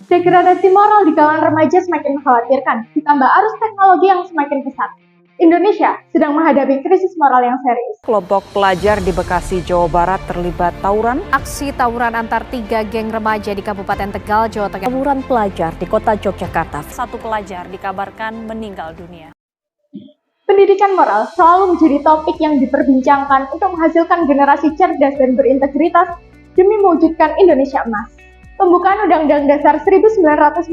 Degradasi moral di kalangan remaja semakin mengkhawatirkan, ditambah arus teknologi yang semakin pesat. Indonesia sedang menghadapi krisis moral yang serius. Kelompok pelajar di Bekasi, Jawa Barat terlibat tawuran. Aksi tawuran antar 3 geng remaja di Kabupaten Tegal, Jawa Tengah. Tawuran pelajar di kota Yogyakarta. 1 pelajar dikabarkan meninggal dunia. Pendidikan moral selalu menjadi topik yang diperbincangkan untuk menghasilkan generasi cerdas dan berintegritas demi mewujudkan Indonesia emas. Pembukaan Undang-Undang Dasar 1945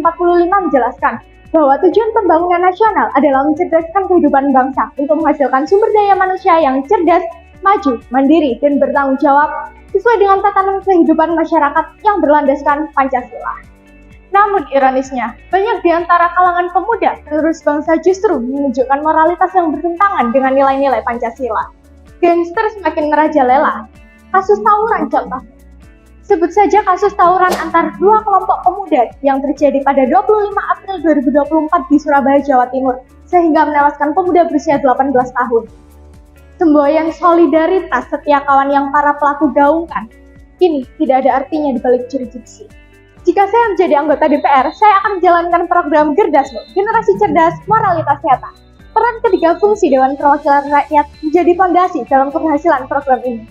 menjelaskan bahwa tujuan pembangunan nasional adalah mencerdaskan kehidupan bangsa untuk menghasilkan sumber daya manusia yang cerdas, maju, mandiri, dan bertanggung jawab sesuai dengan tatanan kehidupan masyarakat yang berlandaskan Pancasila. Namun ironisnya, banyak di antara kalangan pemuda penerus bangsa justru menunjukkan moralitas yang bertentangan dengan nilai-nilai Pancasila. Gangster semakin merajalela. Kasus tawuran contoh. Sebut saja kasus tawuran antar 2 kelompok pemuda yang terjadi pada 25 April 2024 di Surabaya, Jawa Timur, sehingga menewaskan pemuda berusia 18 tahun. Semboyan solidaritas setia kawan yang para pelaku gaungkan, kini tidak ada artinya di balik jurisdiksi. Jika saya menjadi anggota DPR, saya akan menjalankan program Gerdasmo, Generasi Cerdas, Moralitas Nyata. Peran ketiga fungsi Dewan Perwakilan Rakyat menjadi fondasi dalam keberhasilan program ini.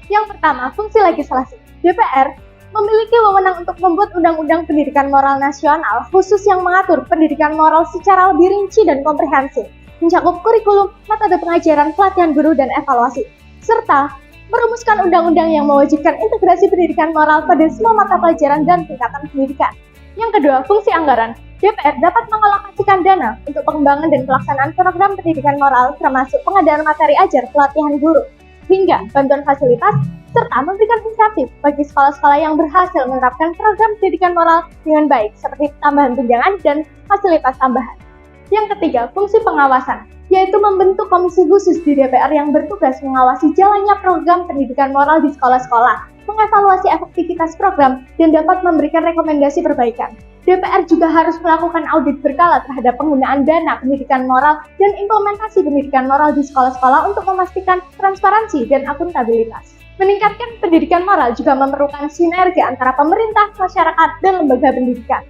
Yang pertama, fungsi legislasi. DPR memiliki wewenang untuk membuat undang-undang pendidikan moral nasional khusus yang mengatur pendidikan moral secara lebih rinci dan komprehensif, mencakup kurikulum, metode pengajaran, pelatihan guru, dan evaluasi, serta merumuskan undang-undang yang mewajibkan integrasi pendidikan moral pada semua mata pelajaran dan tingkatan pendidikan. Yang kedua, fungsi anggaran. DPR dapat mengalokasikan dana untuk pengembangan dan pelaksanaan program pendidikan moral termasuk pengadaan materi ajar, pelatihan guru, hingga bantuan fasilitas, serta memberikan insentif bagi sekolah-sekolah yang berhasil menerapkan program pendidikan moral dengan baik, seperti tambahan tunjangan dan fasilitas tambahan. Yang ketiga, fungsi pengawasan, yaitu membentuk komisi khusus di DPR yang bertugas mengawasi jalannya program pendidikan moral di sekolah-sekolah, mengevaluasi efektivitas program, dan dapat memberikan rekomendasi perbaikan. DPR juga harus melakukan audit berkala terhadap penggunaan dana pendidikan moral dan implementasi pendidikan moral di sekolah-sekolah untuk memastikan transparansi dan akuntabilitas. Meningkatkan pendidikan moral juga memerlukan sinergi antara pemerintah, masyarakat, dan lembaga pendidikan.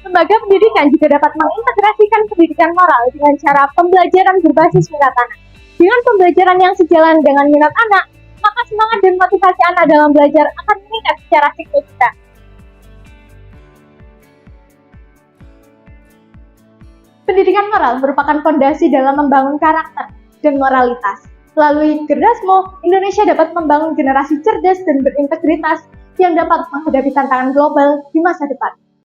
Lembaga pendidikan juga dapat mengintegrasikan pendidikan moral dengan cara pembelajaran berbasis minat anak. Dengan pembelajaran yang sejalan dengan minat anak, maka semangat dan motivasi anak dalam belajar akan meningkat secara signifikan. Pendidikan moral merupakan fondasi dalam membangun karakter dan moralitas. Melalui Gerdasmo, Indonesia dapat membangun generasi cerdas dan berintegritas yang dapat menghadapi tantangan global di masa depan.